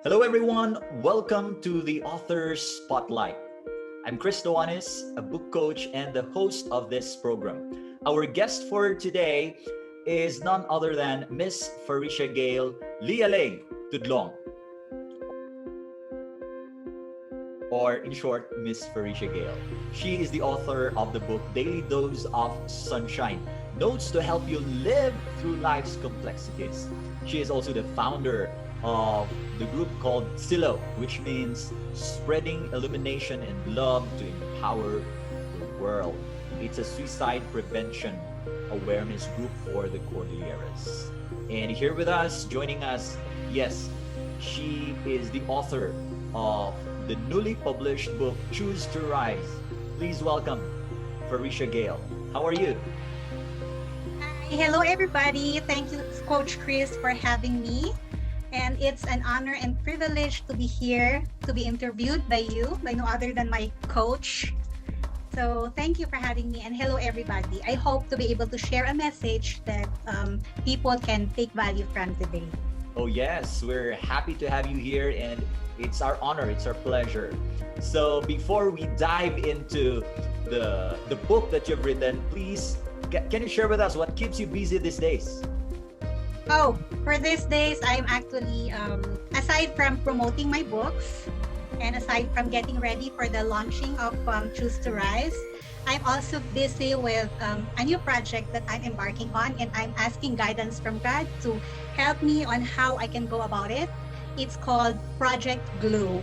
Hello, everyone. Welcome to the Author's Spotlight. I'm Dao-anis, a book coach and the host of this program. Our guest for today is none other than Miss Pharisia Gail Lialeg Tudlong, or in short, Miss Pharisia Gail. She is the author of the book Daily Dose of Sunshine, Notes to Help You Live Through Life's Complexities. She is also the founder of the group called SILO, which means Spreading Illumination and Love to Empower the World. It's a suicide prevention awareness group for the Cordilleras. And here with us, joining us, yes, she is the author of the newly published book, Choose to Rise. Please welcome Pharisia Gail. How are you? Hi, hello everybody. Thank you, Coach Chris, for having me. And it's an honor and privilege to be here to be interviewed by you, by no other than my coach. So thank you for having me, and hello everybody. I hope to be able to share a message that people can take value from today. Oh, yes, we're happy to have you here, and it's our honor, it's our pleasure. So, before we dive into the book that you've written, please, can you share with us what keeps you busy these days? Oh, for these days, I'm actually, aside from promoting my books and aside from getting ready for the launching of Choose to Rise, I'm also busy with a new project that I'm embarking on, and I'm asking guidance from God to help me on how I can go about it. It's called Project Glow.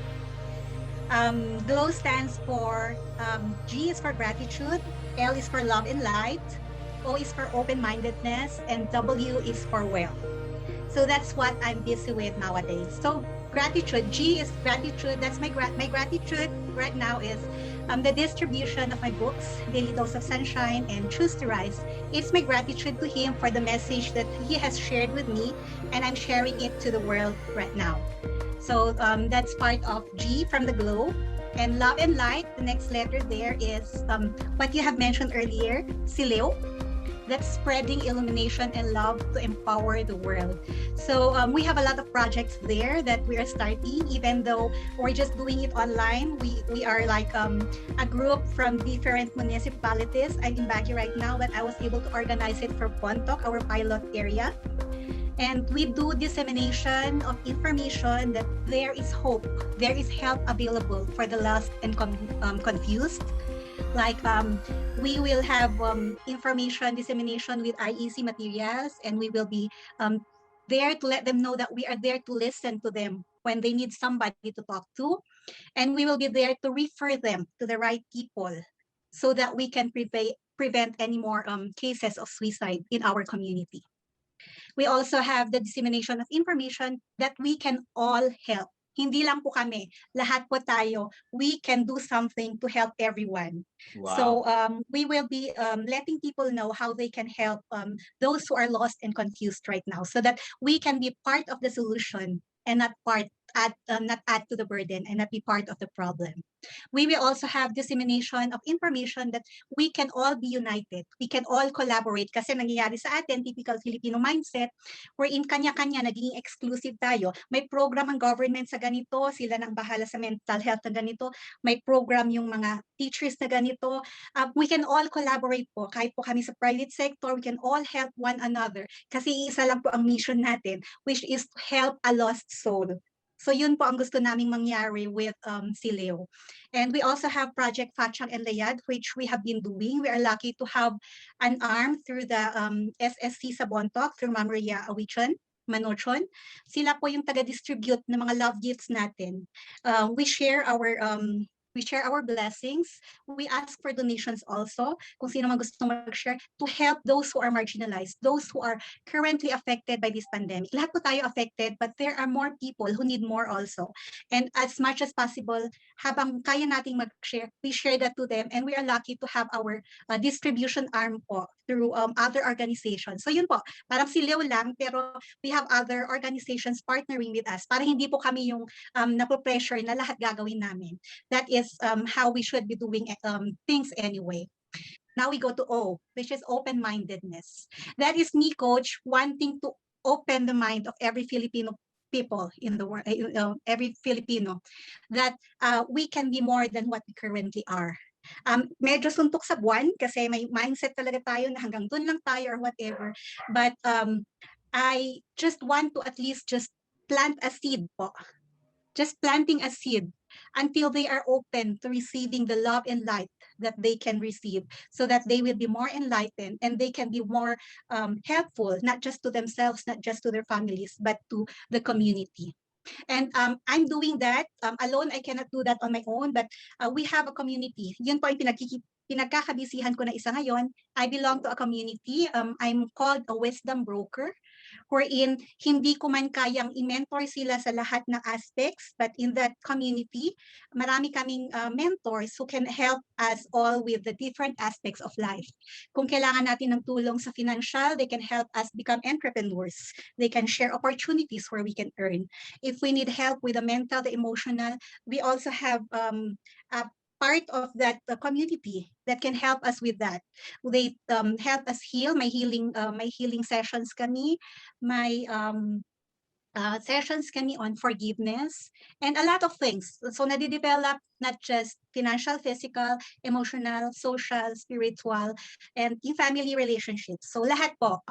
Glow stands for G is for gratitude, L is for love and light, O is for open-mindedness, and W is for well. So that's what I'm busy with nowadays. So gratitude, G is gratitude. That's my gratitude right now is the distribution of my books, Daily Dose of Sunshine and Choose to Rise. It's my gratitude to him for the message that he has shared with me, and I'm sharing it to the world right now. So that's part of G from the glow. And love and light, the next letter there is what you have mentioned earlier, Sileo. That's spreading illumination and love to empower the world. So we have a lot of projects there that we are starting, even though we're just doing it online. We are like a group from different municipalities. I'm in Baguio right now, but I was able to organize it for Pontoc, our pilot area. And we do dissemination of information that there is hope, there is help available for the lost and confused. Like we will have information dissemination with IEC materials, and we will be there to let them know that we are there to listen to them when they need somebody to talk to, and we will be there to refer them to the right people so that we can prevent any more cases of suicide in our community. We also have the dissemination of information that we can all help. Hindi lang po kami, lahat po tayo, we can do something to help everyone. So Wow. we will be letting people know how they can help those who are lost and confused right now, so that we can be part of the solution and not add to the burden and not be part of the problem. We will also have dissemination of information that we can all be united. We can all collaborate kasi nangyayari sa atin, typical Filipino mindset, wherein kanya-kanya naging exclusive tayo. May program ang government sa ganito, sila nang bahala sa mental health na ganito, may program yung mga teachers na ganito. We can all collaborate po. Kahit po kami sa private sector, we can all help one another kasi isa lang po ang mission natin, which is to help a lost soul. So yun po ang gusto naming mangyari with Sileo. And we also have Project Fatchang and Layad, which we have been doing. We are lucky to have an arm through the SSC sa Bontoc, through Ma'am Maria Awichon, Manochon. Sila po yung taga-distribute ng mga love gifts natin. We share our blessings. We ask for donations also, kung sino man gusto mag-share, to help those who are marginalized, those who are currently affected by this pandemic. Lahat po tayo affected, but there are more people who need more also. And as much as possible, habang kaya nating mag-share, we share that to them, and we are lucky to have our distribution arm po through other organizations. So yun po, parang si Leo lang, pero we have other organizations partnering with us para hindi po kami yung napo-pressure na lahat gagawin namin. That is how we should be doing things anyway. Now we go to O, which is open-mindedness. That is me, Coach, wanting to open the mind of every Filipino people in the world, every Filipino, that we can be more than what we currently are. Medyo suntok sa buwan kasi may mindset talaga tayo na hanggang dun lang tayo or whatever. But I just want to at least just plant a seed po. Just planting a seed until they are open to receiving the love and light that they can receive, so that they will be more enlightened and they can be more helpful, not just to themselves, not just to their families, but to the community. And I'm doing that alone. I cannot do that on my own, but we have a community. Yun po yung pinagkakabisihan ko na isa ngayon. I belong to a community. I'm called a wisdom broker, wherein hindi ko man kayang i-mentor sila sa lahat ng aspects, but in that community, marami kaming mentors who can help us all with the different aspects of life. Kung kailangan natin ng tulong sa financial, they can help us become entrepreneurs. They can share opportunities where we can earn. If we need help with the mental, the emotional, we also have a part of that community that can help us with that. They help us heal. My healing sessions kami, my sessions kami on forgiveness, and a lot of things. So nadidevelop not just financial, physical, emotional, social, spiritual, and in family relationships. So lahat po,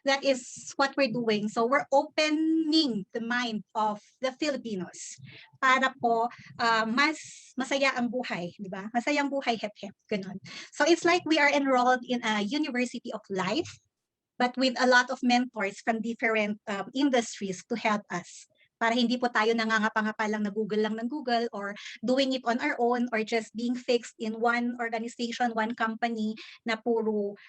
that is what we're doing. So we're opening the mind of the Filipinos para po mas masaya ang buhay, di ba? Masayang buhay, hep-hep, ganun. So it's like we are enrolled in a university of life, but with a lot of mentors from different industries to help us. Para hindi po tayo nangangapa-ngapa lang na Google lang ng Google, or doing it on our own, or just being fixed in one organization, one company na puro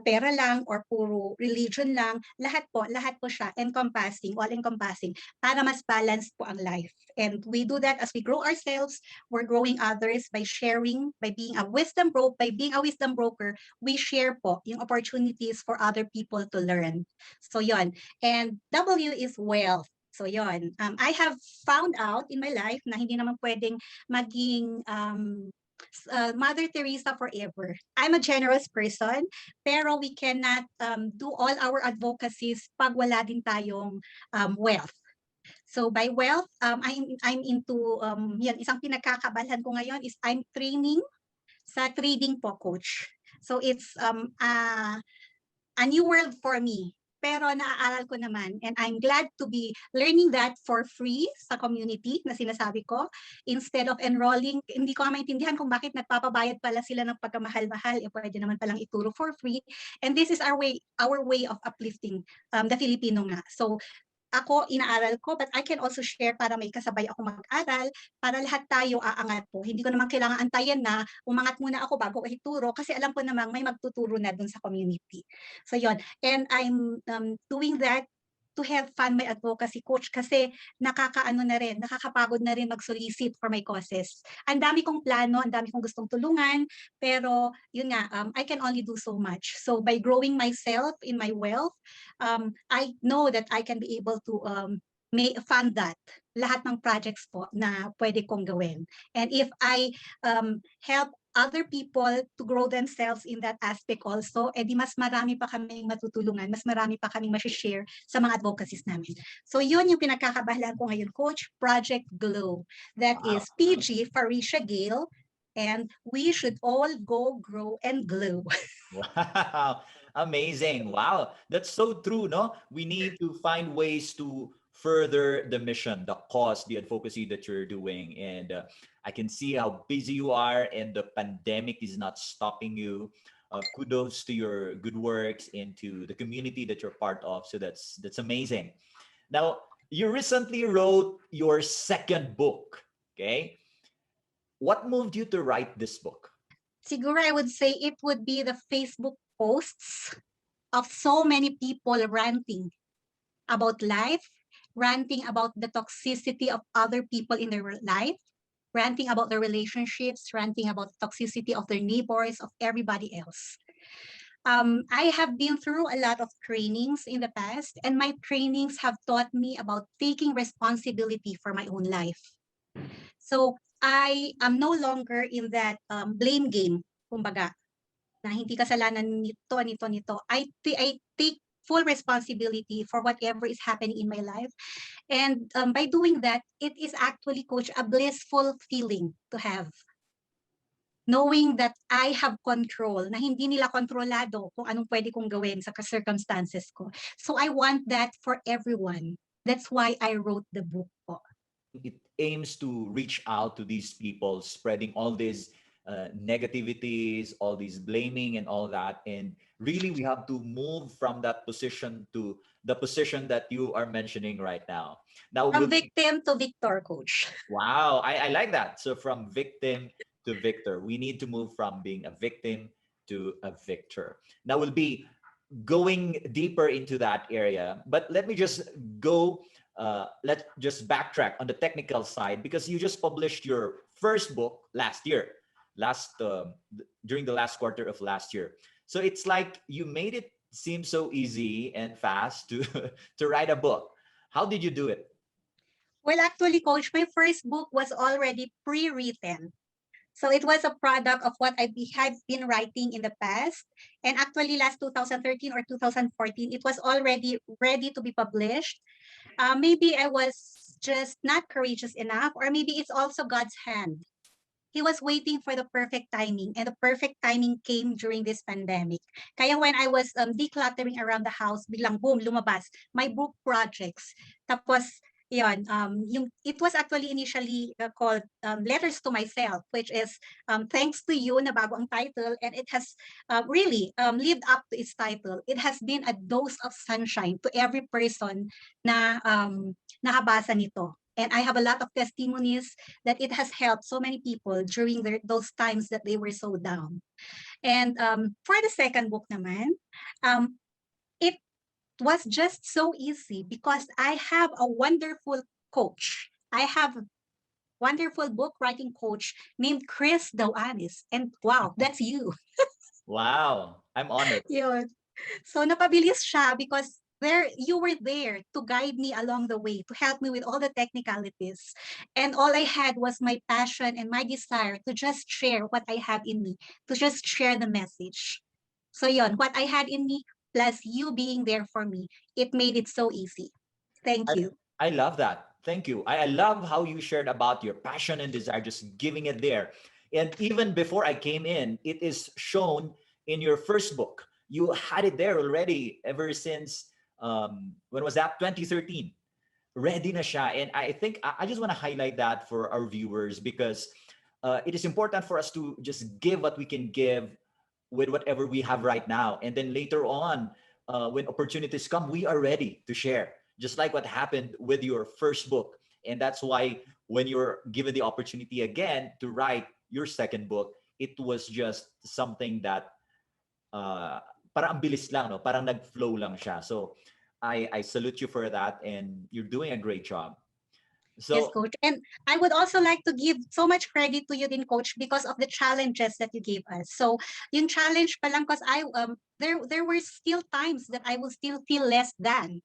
pera lang or puro religion lang. Lahat po siya encompassing, all encompassing, para mas balanced po ang life. And we do that as we grow ourselves. We're growing others by sharing, by being a wisdom broker. We share po yung opportunities for other people to learn. So yon. And W is wealth. So yon. I have found out in my life na hindi naman pwedeng maging Mother Teresa forever. I'm a generous person, pero we cannot do all our advocacies pag wala din tayong wealth. So by wealth, I'm into yan, isang pinagkakabalhan ko ngayon is I'm training sa trading po, coach. So it's a new world for me. Pero naaaral ko naman, and I'm glad to be learning that for free sa community na sinasabi ko, instead of enrolling. Hindi ko maintindihan kung bakit nagpapabayad pala sila ng pagkamahal-mahal, pwede naman palang ituro for free. And this is our way of uplifting the Filipino nga. So ako inaaral ko, but I can also share para may kasabay ako mag-aral, para lahat tayo aangat po. Hindi ko naman kailangan antayin na umangat muna ako bago ko ituro, kasi alam ko namang may magtuturo na dun sa community. So yon. And I'm doing that to help fund my advocacy, coach, kasi nakakapagod na rin mag-solicit for my causes. Ang dami kong plano, ang dami kong gustong tulungan, pero yun nga, I can only do so much. So by growing myself in my wealth, I know that I can be able to fund that, lahat ng projects po na pwede kong gawin. And if I help other people to grow themselves in that aspect also, edi mas marami pa kaming matutulungan, mas marami pa kaming ma-share sa mga advocacies namin. So yun yung pinagkakabahalan ko ngayon, coach, Project Glow. That is PG, Pharisia Gail, and we should all go, grow, and glow. Wow. Amazing. Wow. That's so true, no? We need to find ways to further the mission, the cause, the advocacy that you're doing. And I can see how busy you are, and the pandemic is not stopping you. Kudos to your good works and to the community that you're part of. So that's amazing. Now, you recently wrote your second book. Okay. What moved you to write this book? Siguro I would say it would be the Facebook posts of so many people ranting about life, ranting about the toxicity of other people in their life, ranting about their relationships, ranting about the toxicity of their neighbors, of everybody else. I have been through a lot of trainings in the past, and my trainings have taught me about taking responsibility for my own life. So I am no longer in that blame game, kumbaga, na hindi kasalanan nito. I take full responsibility for whatever is happening in my life. And by doing that, it is actually, coach, a blissful feeling to have. Knowing that I have control, na hindi nila kontrolado kung anong pwede kong gawin sa circumstances ko. So I want that for everyone. That's why I wrote the book po. It aims to reach out to these people, spreading all these negativities, all these blaming and all that. And really, we have to move from that position to the position that you are mentioning right now. Now, From we'll, victim to victor, coach. wow, I like that. So from victim to victor, we need to move from being a victim to a victor. Now we'll be going deeper into that area, but let me just go. Let's just backtrack on the technical side because you just published your first book last year, during the last quarter of last year. So it's like you made it seem so easy and fast to to write a book. How did you do it? Well, actually, coach, my first book was already pre-written. So it was a product of what had been writing in the past. And actually, last 2013 or 2014, it was already ready to be published. Maybe I was just not courageous enough, or maybe it's also God's hand. He was waiting for the perfect timing, and the perfect timing came during this pandemic. Kaya when I was decluttering around the house, biglang boom, lumabas my book projects. Tapos, it was actually initially called Letters to Myself, which is thanks to you na bago ang title, and it has really lived up to its title. It has been a dose of sunshine to every person na nakabasa nito. And I have a lot of testimonies that it has helped so many people during those times that they were so down. And for the second book naman, it was just so easy because I have a wonderful coach. I have a wonderful book writing coach named Chris Dao-anis. And wow, that's you. Wow, I'm honored. Yun. So napabilis siya because you were there to guide me along the way, to help me with all the technicalities. And all I had was my passion and my desire to just share what I have in me, to just share the message. So yon, what I had in me, plus you being there for me, it made it so easy. Thank I, you. I love that. Thank you. I love how you shared about your passion and desire, just giving it there. And even before I came in, it is shown in your first book. You had it there already ever since, when was that? 2013. Ready na siya. And I think I just want to highlight that for our viewers because it is important for us to just give what we can give with whatever we have right now. And then later on, when opportunities come, we are ready to share, just like what happened with your first book. And that's why when you're given the opportunity again to write your second book, it was just something that parang ang bilis lang, no? Parang nag-flow lang siya. So I salute you for that and you're doing a great job. Yes, So coach. And I would also like to give so much credit to you din, coach, because of the challenges that you gave us. So, yung challenge pa lang, because there were still times that I would still feel less than.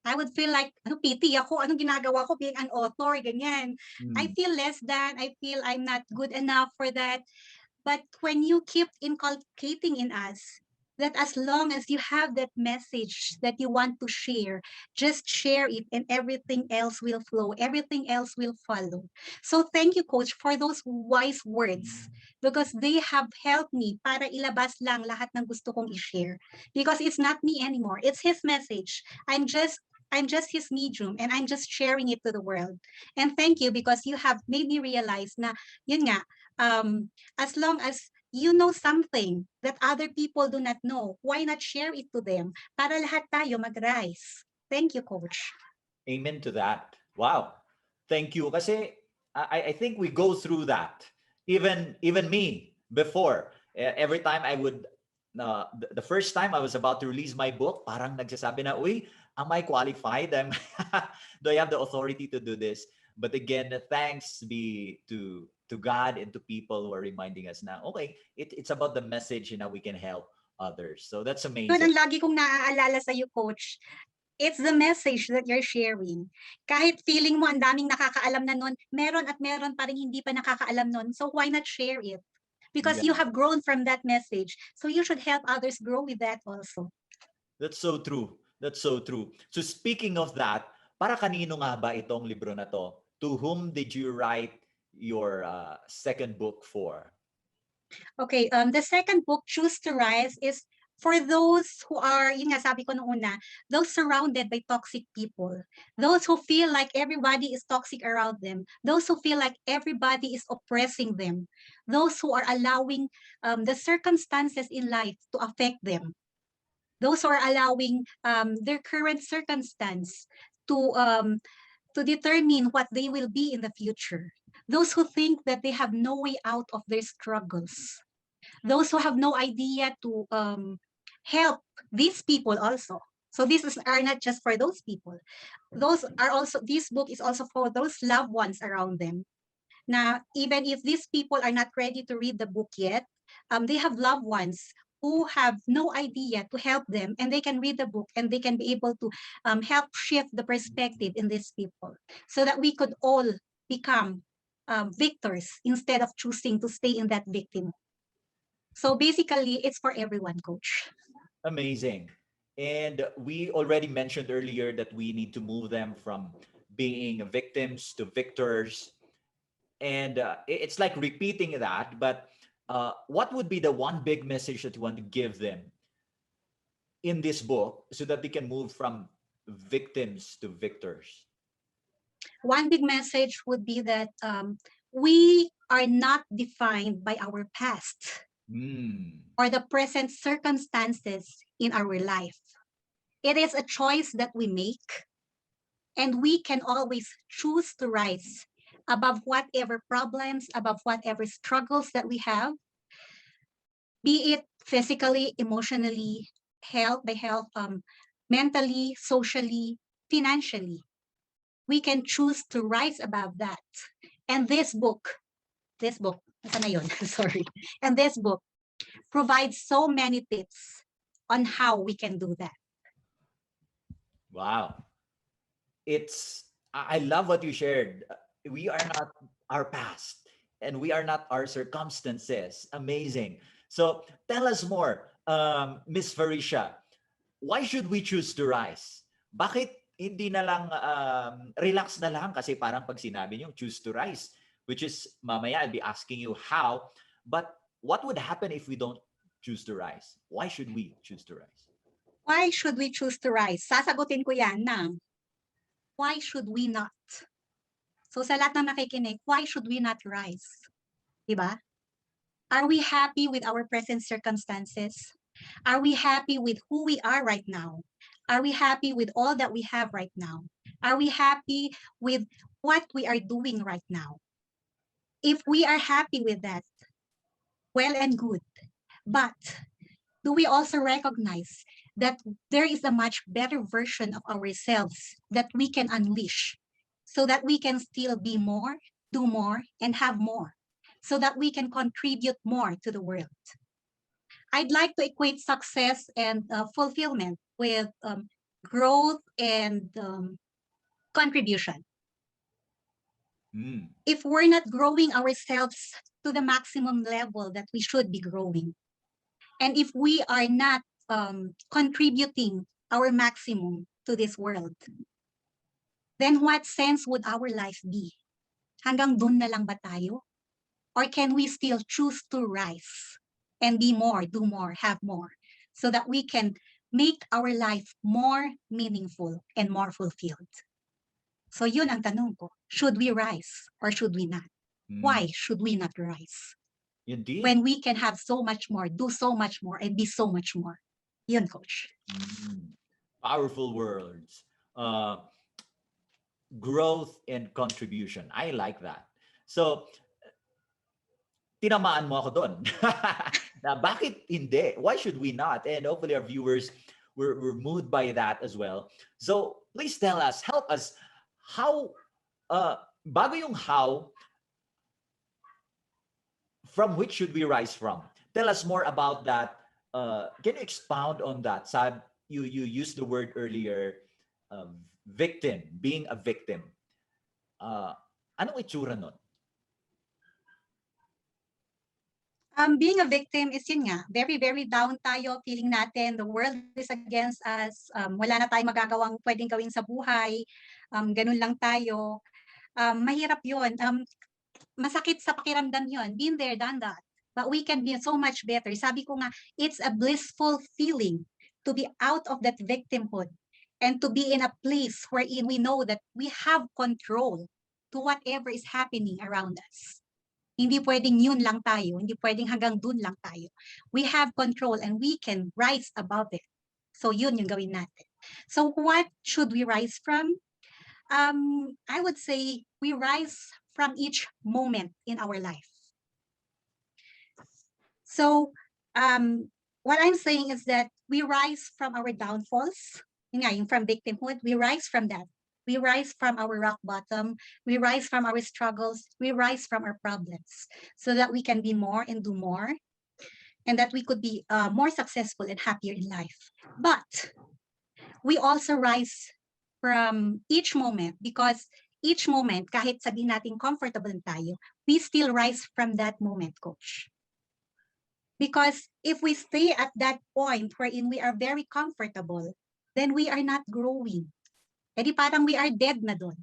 I would feel like, ano, pity ako, anong ginagawa ko being an author, ganyan. I feel less than, I feel I'm not good enough for that. But when you keep inculcating in us that as long as you have that message that you want to share, just share it and everything else will flow, everything else will follow. So thank you, coach, for those wise words because they have helped me para ilabas lang lahat ng gusto kong i-share. Because it's not me anymore. It's his message. I'm just his medium and I'm just sharing it to the world. And thank you because you have made me realize na yun nga, as long as you know something that other people do not know, why not share it to them para lahat tayo mag-rise? Thank you, coach. amen to that. Wow. Thank you. Kasi I think we go through that. Even me before. Every time I would the first time I was about to release my book, parang nagsasabi na, uy, am I qualified? Do I have the authority to do this? But again, thanks be to God and to people who are reminding us now, okay, it's about the message and how we can help others. So that's Yun amazing. ang lagi kong naaalala sa'yo, coach. It's the message that you're sharing. Kahit feeling mo ang daming nakakaalam na nun, meron at meron pa rin hindi pa nakakaalam nun. So why not share it? Because you Yeah, have grown from that message. So you should help others grow with that also. that's so true. That's so true. So speaking of that, para kanino nga ba itong libro na to? To whom did you write your second book for? Okay, the second book, Choose to Rise, is for those who are, yun nga sabi ko nung una, those surrounded by toxic people, those who feel like everybody is toxic around them, those who feel like everybody is oppressing them, those who are allowing the circumstances in life to affect them, those who are allowing their current circumstance to um, to determine what they will be in the future, those who think that they have no way out of their struggles, those who have no idea to help these people also. So are not just for those people. Those are also, this book is also for those loved ones around them. Now, even if these people are not ready to read the book yet, they have loved ones who have no idea to help them, and they can read the book and they can be able to help shift the perspective in these people, so that we could all become victors instead of choosing to stay in that victim. So basically, it's for everyone, coach. Amazing. And we already mentioned earlier that we need to move them from being victims to victors. And it's like repeating that, but what would be the one big message that you want to give them in this book so that they can move from victims to victors? One big message would be that we are not defined by our past Mm. or the present circumstances in our life. It is a choice that we make, and we can always choose to rise above whatever problems, above whatever struggles that we have, be it physically, emotionally, health, mentally, socially, financially. We can choose to rise above that. And this book, nasa na yun? Sorry. And this book provides so many tips on how we can do that. Wow. I love what you shared. We are not our past and we are not our circumstances. Amazing. So tell us more, Miss Farisha. Why should we choose to rise? Bakit hindi na lang relax na lang? Kasi parang pag sinabi niyo choose to rise, which is mamaya I'll be asking you how, but what would happen if we don't choose to rise? Why should we choose to rise? Why should we choose to rise? Sasagutin ko yan ng, why should we not? So sa lahat ng nakikinig, why should we not rise? Diba? Are we happy with our present circumstances? Are we happy with who we are right now? Are we happy with all that we have right now? Are we happy with what we are doing right now? If we are happy with that, well and good. But do we also recognize that there is a much better version of ourselves that we can unleash, so that we can still be more, do more, and have more, so that we can contribute more to the world? I'd like to equate success and fulfillment with growth and contribution. Mm. If we're not growing ourselves to the maximum level that we should be growing, and if we are not contributing our maximum to this world, then what sense would our life be? Hanggang dun na lang ba tayo? Or can we still choose to rise and be more, do more, have more, so that we can make our life more meaningful and more fulfilled? So yun ang tanong ko. Should we rise or should we not? Mm. Why should we not rise? Indeed. When we can have so much more, do so much more, and be so much more. Yun, coach. Mm. Powerful words. Uh, Growth and contribution. I like that. So, tinamaan mo ako doon. Na bakit hindi? Why should we not? And hopefully our viewers were moved by that as well. So, please tell us, help us, how, bago yung how, from which should we rise from? Tell us more about that. Can you expound on that? Sab, you used the word earlier, victim, being a victim. Anong itsura nun? Being a victim is yun nga, very, very down tayo, feeling natin the world is against us, wala na tayong magagawang pwedeng gawin sa buhay, ganun lang tayo. Mahirap yun. Masakit sa pakiramdam yun. Been there, done that. But we can be so much better. Sabi ko nga, it's a blissful feeling to be out of that victimhood and to be in a place wherein we know that we have control to whatever is happening around us. Hindi pwedeng yun lang tayo. Hindi pwedeng hanggang dun lang tayo. We have control and we can rise above it. So yun yung gawin natin. So what should we rise from? I would say we rise from each moment in our life. So what I'm saying is that we rise from our downfalls, yung from victimhood, we rise from that. We rise from our rock bottom, we rise from our struggles, we rise from our problems, so that we can be more and do more, and that we could be more successful and happier in life. But we also rise from each moment, because each moment, kahit sabihin natin comfortable tayo, we still rise from that moment, Coach. Because if we stay at that point wherein we are very comfortable, then we are not growing. E di parang we are dead na doon.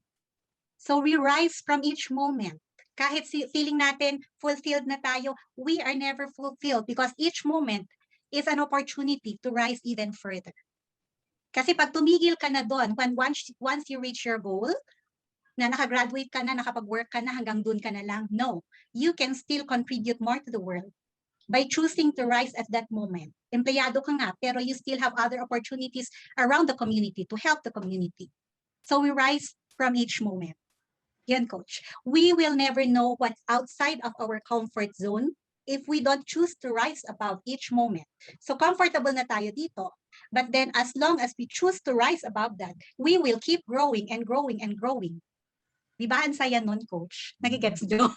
So we rise from each moment. Kahit feeling natin fulfilled na tayo, we are never fulfilled, because each moment is an opportunity to rise even further. Kasi pag tumigil ka na doon, once you reach your goal, na nakagraduate ka na, nakapag-work ka na, hanggang doon ka na lang, no. You can still contribute more to the world by choosing to rise at that moment. Empleyado ka nga, pero you still have other opportunities around the community to help the community. So we rise from each moment. Yan, Coach. We will never know what's outside of our comfort zone if we don't choose to rise above each moment. So comfortable na tayo dito. But then as long as we choose to rise above that, we will keep growing and growing and growing. Di ba? Ang saya nun, Coach. Nagigets nyo?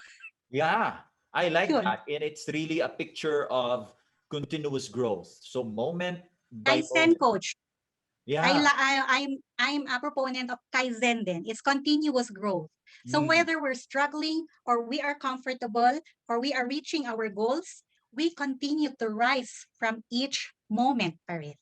Yeah, I like Yun. that. And it's really a picture of continuous growth. So moment by Kaizen, moment. Coach. Yeah. I'm a proponent of Kaizen then. It's continuous growth. So whether we're struggling or we are comfortable or we are reaching our goals, we continue to rise from each moment pa rin.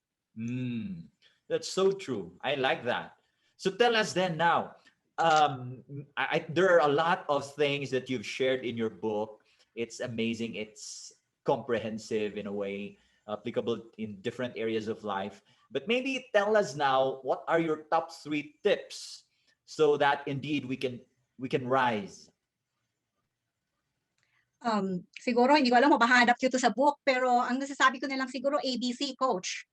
That's so true. I like that. So tell us then now. There are a lot of things that you've shared in your book. It's amazing. It's comprehensive in a way, applicable in different areas of life. But maybe tell us now, what are your top 3 tips so that indeed we can rise? Siguro, hindi ko alam mo, mahanap nyo to sa book, pero ang nasasabi ko na lang siguro, ABC, Coach.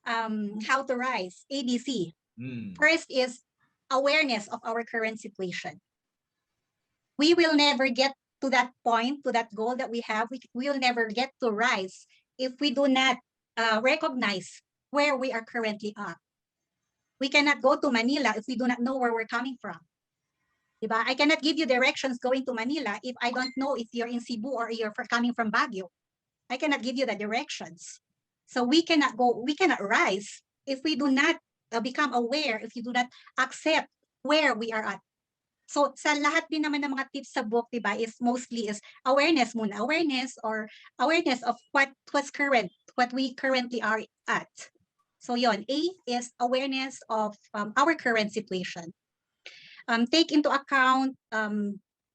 How to rise, ABC. First is awareness of our current situation. We will never get to that point, to that goal that we have. We will never get to rise if we do not recognize where we are currently at. We cannot go to Manila if we do not know where we're coming from. Diba? I cannot give you directions going to Manila if I don't know if you're in Cebu or you're coming from Baguio. I cannot give you the directions. So we cannot rise if we do not become aware, if you do not accept where we are at. So sa lahat din naman ng mga tips sa book, diba, is mostly is awareness muna. Awareness of what's current, what we currently are at. So yon, A is awareness of our current situation. Take into account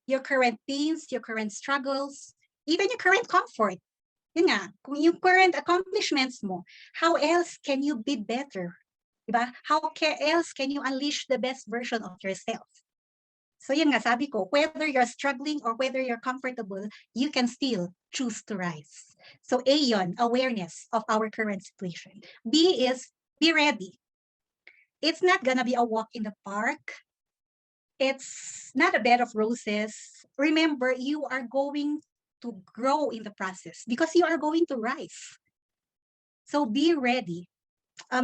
your current pains, your current struggles, even your current comfort. Yun nga, kung yung current accomplishments mo, how else can you be better? Diba? How else can you unleash the best version of yourself? So yun nga, sabi ko, whether you're struggling or whether you're comfortable, you can still choose to rise. So A yun, awareness of our current situation. B is be ready. It's not gonna be a walk in the park. It's not a bed of roses. Remember, you are going to grow in the process because you are going to rise. So be ready.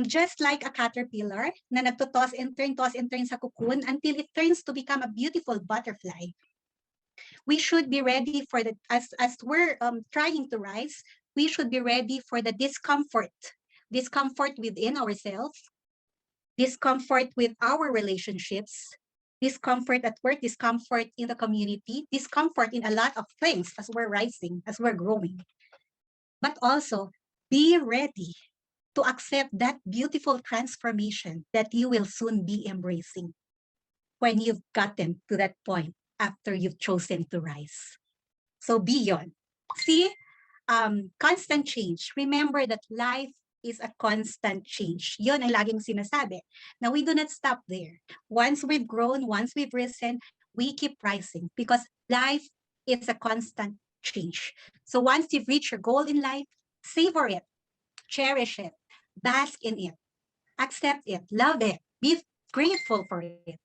Just like a caterpillar na nagtotoss and turn sa cocoon until it turns to become a beautiful butterfly. We should be ready for the, as we're trying to rise, we should be ready for the discomfort within ourselves, discomfort with our relationships, discomfort at work, discomfort in the community, discomfort in a lot of things as we're rising, as we're growing. But also be ready to accept that beautiful transformation that you will soon be embracing when you've gotten to that point after you've chosen to rise. So be yon. See, constant change. Remember that life is a constant change. Yun ang laging sinasabi. Now, we do not stop there. Once we've grown, once we've risen, we keep rising because life is a constant change. So once you've reached your goal in life, savor it, cherish it, bask in it, accept it, love it, be grateful for it.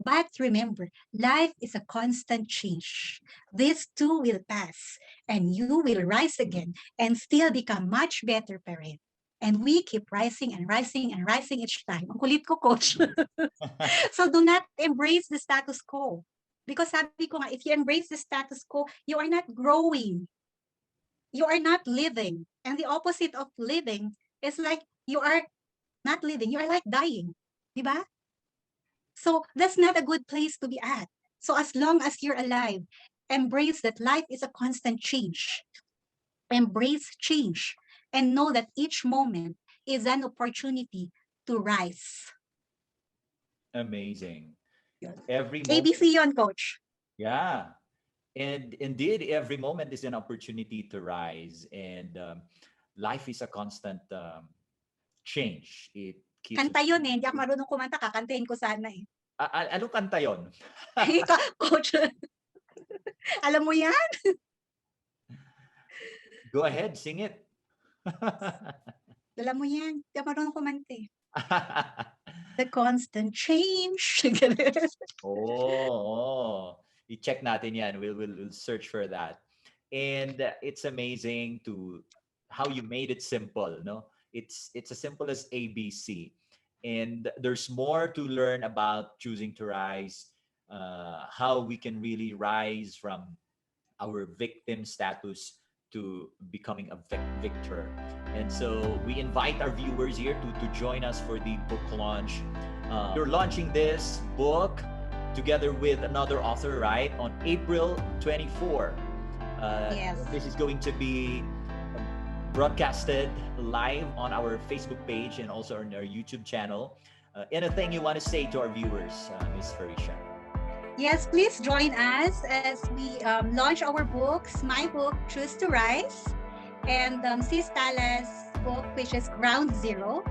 But remember, life is a constant change. This too will pass, and you will rise again and still become much better parent. And we keep rising and rising and rising each time. Ang kulit ko, coach. So do not embrace the status quo. Because sabi ko nga, if you embrace the status quo, you are not growing. You are not living. And the opposite of living is like you are not living. You are like dying. Diba? So that's not a good place to be at. So as long as you're alive, embrace that life is a constant change. Embrace change and know that each moment is an opportunity to rise. Amazing. Every moment. ABC yon, coach. Yeah. And indeed, every moment is an opportunity to rise. And life is a constant change. It keeps Kanta yun eh. Hindi ako marunong kumanta. Kakantahin ko sana eh. Ano kanta yon? Coach, alam mo yan? Go ahead, sing it. Alam mo yan. Hindi ako marunong kumanta eh. The constant change. Oh. I-check natin yan. We'll search for that. And it's amazing to how you made it simple, no? It's as simple as ABC. And there's more to learn about choosing to rise, how we can really rise from our victim status to becoming a victor. And so we invite our viewers here to join us for the book launch. You're launching this book together with another author, right? On April 24. Yes. This is going to be broadcasted live on our Facebook page and also on our YouTube channel. Anything you want to say to our viewers, Ms. Pharisia? Yes, please join us as we launch our books. My book, Choose to Rise, and Sis Tala's book, which is Ground Zero.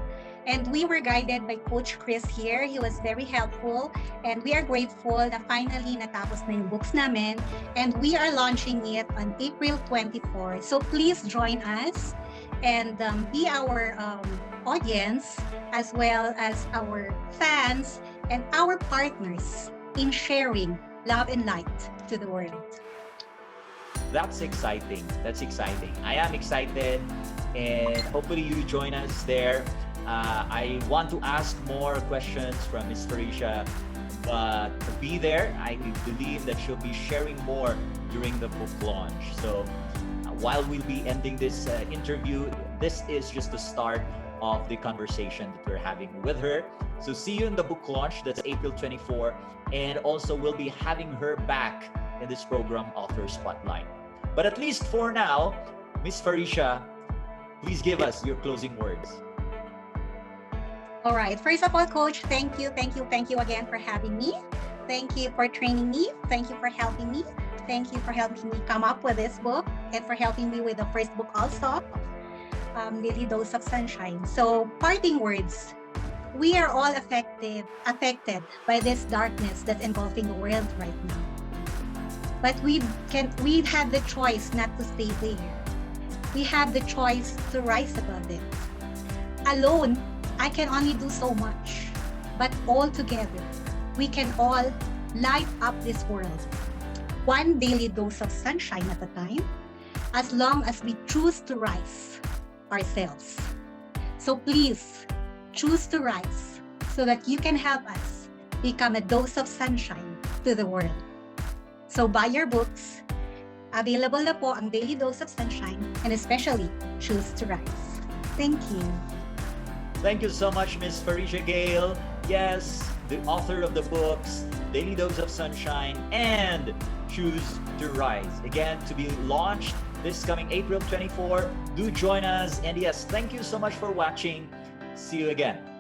And we were guided by Coach Chris here. He was very helpful. And we are grateful na finally natapos na yung books namin. And we are launching it on April 24. So please join us and be our audience as well as our fans and our partners in sharing love and light to the world. That's exciting. That's exciting. I am excited, and hopefully you join us there. I want to ask more questions from Ms. Pharisia, but be there. I believe that she'll be sharing more during the book launch. So while we'll be ending this interview, this is just the start of the conversation that we're having with her. So see you in the book launch. That's April 24. And also we'll be having her back in this program, Author Spotlight. But at least for now, Ms. Pharisia, please give us your closing words. All right. First of all, Coach, thank you again for having me. Thank you for training me. Thank you for helping me. Thank you for helping me come up with this book and for helping me with the first book also, Daily Dose of Sunshine. So, parting words. We are all affected by this darkness that's engulfing the world right now. But we have the choice not to stay there. We have the choice to rise above it. Alone, I can only do so much, but all together, we can all light up this world. One daily dose of sunshine at a time, as long as we choose to rise ourselves. So please, choose to rise so that you can help us become a dose of sunshine to the world. So buy your books. Available na po ang Daily Dose of Sunshine, and especially Choose to Rise. Thank you. Thank you so much, Ms. Pharisia Gail. Yes, the author of the books, Daily Dose of Sunshine and Choose to Rise. Again, to be launched this coming April 24. Do join us. And yes, thank you so much for watching. See you again.